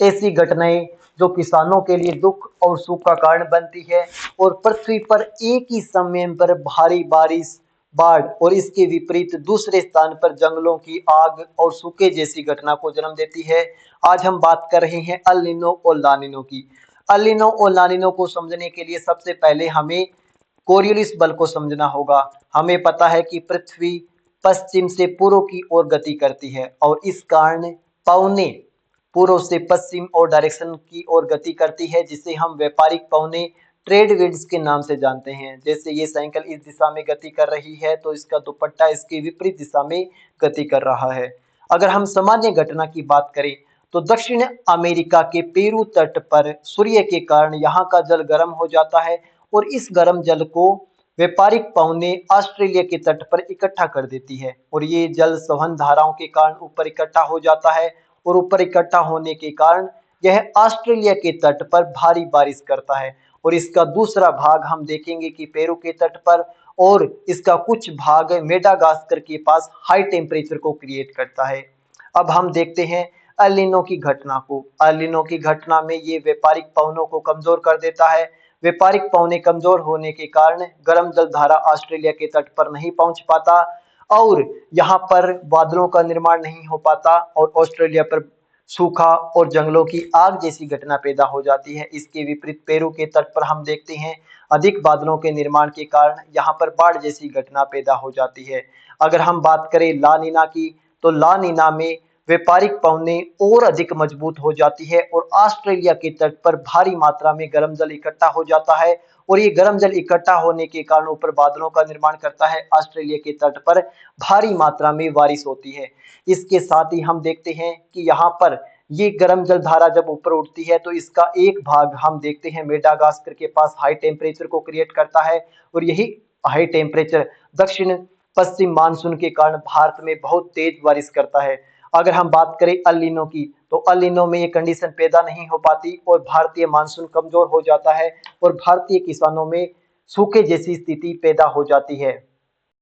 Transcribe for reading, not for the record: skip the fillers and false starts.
ऐसी घटनाएं जो किसानों के लिए दुख और सुख का कारण बनती है और पृथ्वी पर एक ही समय पर भारी बारिश, बाढ़ और इसके विपरीत दूसरे स्थान पर जंगलों की आग और सूखे जैसी घटना को जन्म देती है। आज हम बात कर रहे हैं अल नीनो और ला नीनो की। अल नीनो और ला नीनो को समझने के लिए सबसे पहले हमें कोरियोलिस बल को समझना होगा। हमें पता है कि पृथ्वी पश्चिम से पूर्व की ओर गति करती है और इस कारण पौने पूर्व से पश्चिम और डायरेक्शन की ओर गति करती है, जिसे हम व्यापारिक पौने ट्रेड विंड्स के नाम से जानते हैं। जैसे ये साइकिल इस दिशा में गति कर रही है तो इसका दुपट्टा इसके विपरीत दिशा में गति कर रहा है। अगर हम सामान्य घटना की बात करें तो दक्षिण अमेरिका के पेरू तट पर सूर्य के कारण यहाँ का जल गर्म हो जाता है और इस गर्म जल को व्यापारिक पौने ऑस्ट्रेलिया के तट पर इकट्ठा कर देती है और ये जल संवहन धाराओं के कारण ऊपर इकट्ठा हो जाता है और ऊपर इकट्ठा होने के कारण यह ऑस्ट्रेलिया के तट पर भारी बारिश करता है और इसका दूसरा भाग हम देखेंगे कि पेरू के तट पर और इसका कुछ भाग मेडागास्कर के पास हाई टेम्परेचर को क्रिएट करता है। अब हम देखते हैं एल नीनो की घटना को। एल नीनो की घटना में ये व्यापारिक पवनों को कमजोर कर देता है। व्यापारिक पवने कमजोर होने के कारण गर्म जल धारा ऑस्ट्रेलिया के तट पर नहीं पहुंच पाता और यहाँ पर बादलों का निर्माण नहीं हो पाता और ऑस्ट्रेलिया पर सूखा और जंगलों की आग जैसी घटना पैदा हो जाती है। इसके विपरीत पेरू के तट पर हम देखते हैं अधिक बादलों के निर्माण के कारण यहाँ पर बाढ़ जैसी घटना पैदा हो जाती है। अगर हम बात करें ला नीना की तो ला नीना में व्यापारिक पवने और अधिक मजबूत हो जाती है और ऑस्ट्रेलिया के तट पर भारी मात्रा में गर्म जल इकट्ठा हो जाता है और ये गर्म जल इकट्ठा होने के कारण ऊपर बादलों का निर्माण करता है। ऑस्ट्रेलिया के तट पर भारी मात्रा में बारिश होती है। इसके साथ ही हम देखते हैं कि यहाँ पर ये गर्म जल धारा जब ऊपर उठती है तो इसका एक भाग हम देखते हैं मेडागास्कर के पास हाई टेम्परेचर को क्रिएट करता है और यही हाई टेम्परेचर दक्षिण पश्चिम मानसून के कारण भारत में बहुत तेज बारिश करता है। अगर हम बात करें अल नीनो की तो अल नीनो में ये कंडीशन पैदा नहीं हो पाती और भारतीय मानसून कमजोर हो जाता है और भारतीय किसानों में सूखे जैसी स्थिति पैदा हो जाती है।